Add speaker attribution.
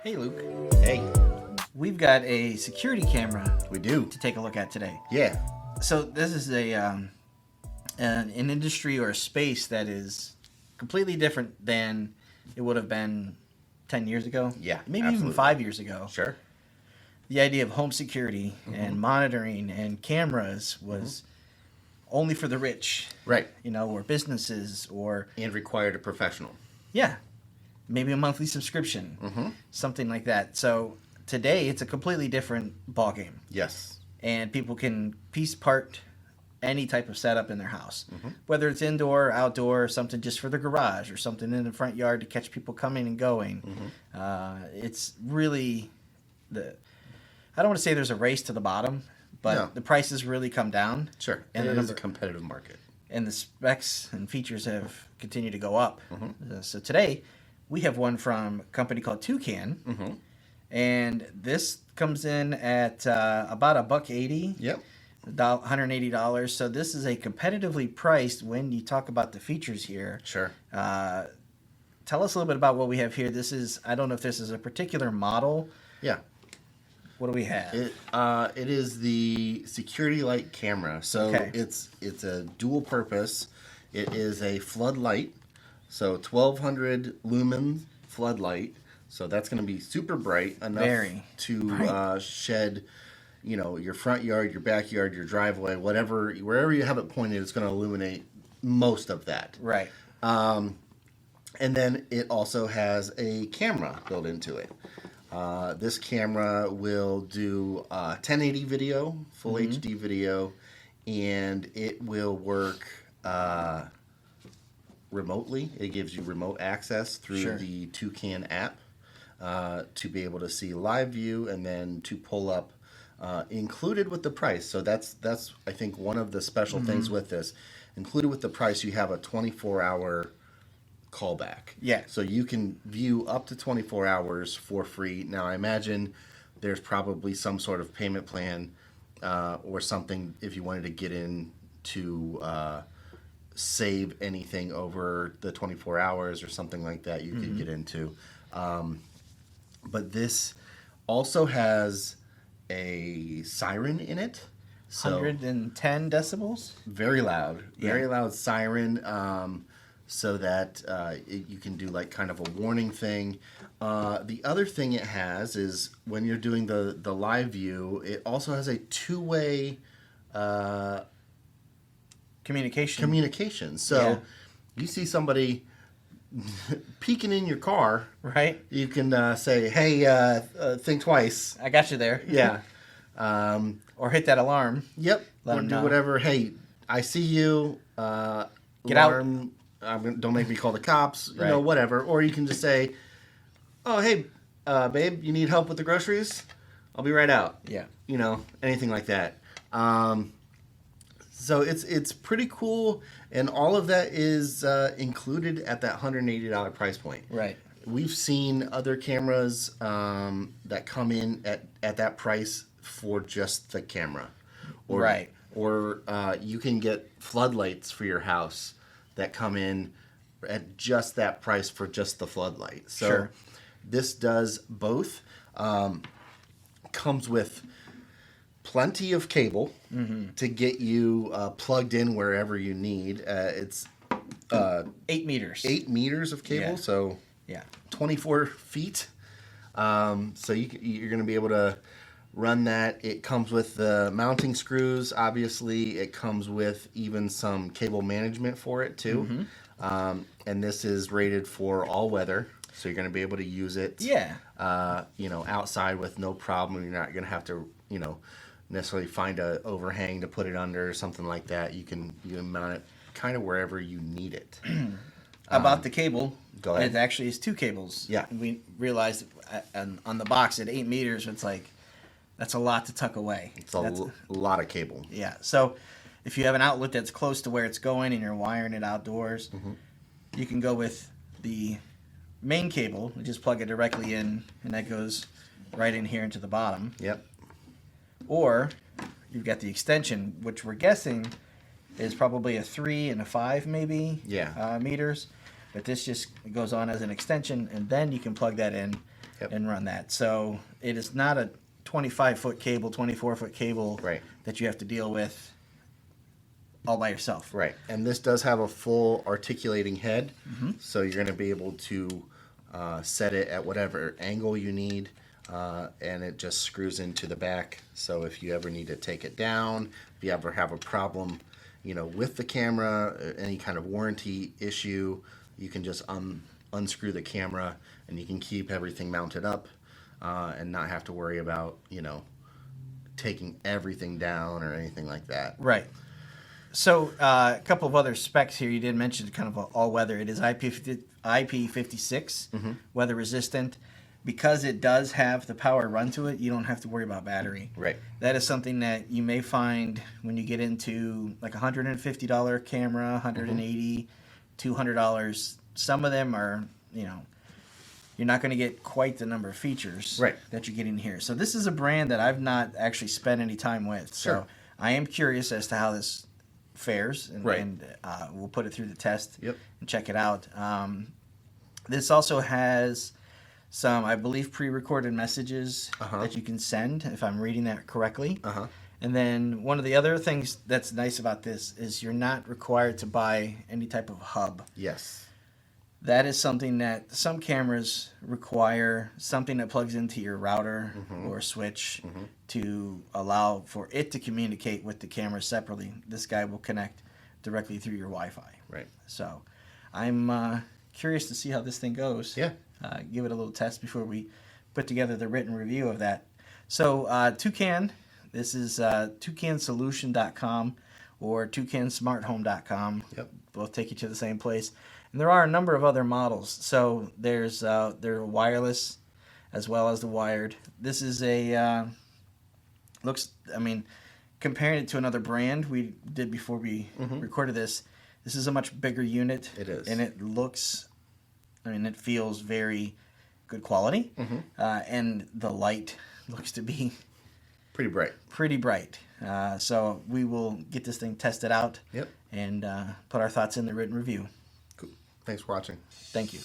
Speaker 1: Hey, Luke.
Speaker 2: Hey,
Speaker 1: We've got a security camera
Speaker 2: we do.
Speaker 1: to take a look at today.
Speaker 2: Yeah.
Speaker 1: So this is an industry or a space that is completely different than it would have been 10 years ago.
Speaker 2: Yeah,
Speaker 1: Maybe
Speaker 2: absolutely.
Speaker 1: even 5 years ago.
Speaker 2: Sure.
Speaker 1: The idea of home security and monitoring and cameras was only for the rich,
Speaker 2: Right.
Speaker 1: or businesses or,
Speaker 2: And required a professional.
Speaker 1: yeah, maybe a monthly subscription, something like that. So today it's a completely different ballgame.
Speaker 2: Yes.
Speaker 1: And people can piece part any type of setup in their house, whether it's indoor, outdoor, something just for the garage, or something in the front yard to catch people coming and going. It's really I don't want to say there's a race to the bottom, but
Speaker 2: No.
Speaker 1: the prices really come down.
Speaker 2: Sure.
Speaker 1: And
Speaker 2: And
Speaker 1: the
Speaker 2: it is a
Speaker 1: number-
Speaker 2: competitive market.
Speaker 1: and the specs and features have continued to go up. So today we have one from a company called Toucan, and this comes in at about $180.
Speaker 2: Yep.
Speaker 1: $180. So this is a competitively priced when you talk about the features here.
Speaker 2: Sure.
Speaker 1: Tell us a little bit about what we have here. I don't know if this is a particular model.
Speaker 2: Yeah.
Speaker 1: What do we have?
Speaker 2: It is the Security Light Camera. So
Speaker 1: Okay.
Speaker 2: it's a dual purpose. It is a floodlight. So 1200 lumen floodlight. So that's going to be super bright enough
Speaker 1: Very
Speaker 2: to
Speaker 1: bright.
Speaker 2: shed, your front yard, your backyard, your driveway, wherever you have it pointed, it's going to illuminate most of that.
Speaker 1: Right.
Speaker 2: And then it also has a camera built into it. This camera will do 1080 video, full HD video, and it will work remotely. It gives you remote access through
Speaker 1: Sure.
Speaker 2: the Toucan app to be able to see live view and then to pull up included with the price. So that's I think one of the special things with this. Included with the price, you have a 24-hour callback.
Speaker 1: Yeah.
Speaker 2: So you can view up to 24 hours for free. Now, I imagine there's probably some sort of payment plan or something if you wanted to get in to save anything over the 24 hours or something like that you could get into. But this also has a siren in it. So
Speaker 1: 110 decibels?
Speaker 2: very loud,
Speaker 1: Yeah.
Speaker 2: very loud siren, so that you can do like kind of a warning thing. The other thing it has is when you're doing the live view, it also has a two-way communication. So
Speaker 1: Yeah.
Speaker 2: you see somebody peeking in your car,
Speaker 1: Right?
Speaker 2: you can say, "Hey, think twice."
Speaker 1: I got you there.
Speaker 2: Yeah.
Speaker 1: Or hit that alarm.
Speaker 2: Yep.
Speaker 1: Let
Speaker 2: or
Speaker 1: 'em
Speaker 2: do
Speaker 1: know.
Speaker 2: whatever. Hey, I see you.
Speaker 1: Get out.
Speaker 2: alarm, don't make me call the cops.
Speaker 1: Right.
Speaker 2: Whatever. Or you can just say, "Oh, hey, babe, you need help with the groceries? I'll be right out."
Speaker 1: Yeah.
Speaker 2: Anything like that. So it's pretty cool, and all of that is included at that $180 price point.
Speaker 1: Right.
Speaker 2: We've seen other cameras that come in at that price for just the camera.
Speaker 1: Right.
Speaker 2: Or you can get floodlights for your house that come in at just that price for just the floodlight. So
Speaker 1: Sure.
Speaker 2: this does both. Comes with plenty of cable to get you plugged in wherever you need. It's
Speaker 1: 8 meters.
Speaker 2: 8 meters of cable,
Speaker 1: Yeah.
Speaker 2: so
Speaker 1: Yeah.
Speaker 2: 24 feet. So you're going to be able to run that. It comes with the mounting screws, obviously. It comes with even some cable management for it, too. And this is rated for all weather, so you're going to be able to use it
Speaker 1: Yeah.
Speaker 2: outside with no problem. You're not going to have to, necessarily find a overhang to put it under or something like that. You can mount it kind of wherever you need it.
Speaker 1: About the cable,
Speaker 2: Go ahead.
Speaker 1: it actually is 2 cables.
Speaker 2: Yeah.
Speaker 1: We realized on the box at 8 meters, it's like, that's a lot to tuck away.
Speaker 2: It's a lot of cable.
Speaker 1: Yeah. So if you have an outlet that's close to where it's going and you're wiring it outdoors, you can go with the main cable and just plug it directly in, and that goes right in here into the bottom.
Speaker 2: Yep.
Speaker 1: Or you've got the extension, which we're guessing is probably a 3 and a 5 maybe
Speaker 2: Yeah.
Speaker 1: meters. But this just goes on as an extension, and then you can plug that in and run that. So it is not a 25-foot cable, 24-foot cable
Speaker 2: Right.
Speaker 1: that you have to deal with all by yourself.
Speaker 2: Right. And this does have a full articulating head, so you're going to be able to set it at whatever angle you need, and it just screws into the back. So if you ever need to take it down, if you ever have a problem, with the camera, any kind of warranty issue, you can just unscrew the camera, and you can keep everything mounted up, and not have to worry about, taking everything down or anything like that.
Speaker 1: Right. So a couple of other specs here. You did mention kind of all-weather. It is IP56, weather resistant. Because it does have the power run to it, you don't have to worry about battery.
Speaker 2: Right.
Speaker 1: That is something that you may find when you get into like $150 camera, $180, $200. Some of them are, you're not going to get quite the number of features that you're getting here. So this is a brand that I've not actually spent any time with.
Speaker 2: Sure.
Speaker 1: So I am curious as to how this fares, and we'll put it through the test and check it out. This also has some, I believe, pre-recorded messages that you can send, if I'm reading that correctly. And then one of the other things that's nice about this is you're not required to buy any type of hub.
Speaker 2: Yes.
Speaker 1: That is something that some cameras require, something that plugs into your router or switch to allow for it to communicate with the camera separately. This guy will connect directly through your Wi-Fi.
Speaker 2: Right.
Speaker 1: So I'm curious to see how this thing goes.
Speaker 2: Yeah.
Speaker 1: Give it a little test before we put together the written review of that. So Toucan, this is toucansolution.com or toucansmarthome.com.
Speaker 2: Yep.
Speaker 1: Both take you to the same place. And there are a number of other models. So there's they're wireless as well as the wired. This is a comparing it to another brand we did before we recorded this is a much bigger unit.
Speaker 2: It is.
Speaker 1: And it looks, it feels very good quality. And the light looks to be
Speaker 2: pretty bright.
Speaker 1: So we will get this thing tested out and put our thoughts in the written review.
Speaker 2: Cool. Thanks for watching.
Speaker 1: Thank you.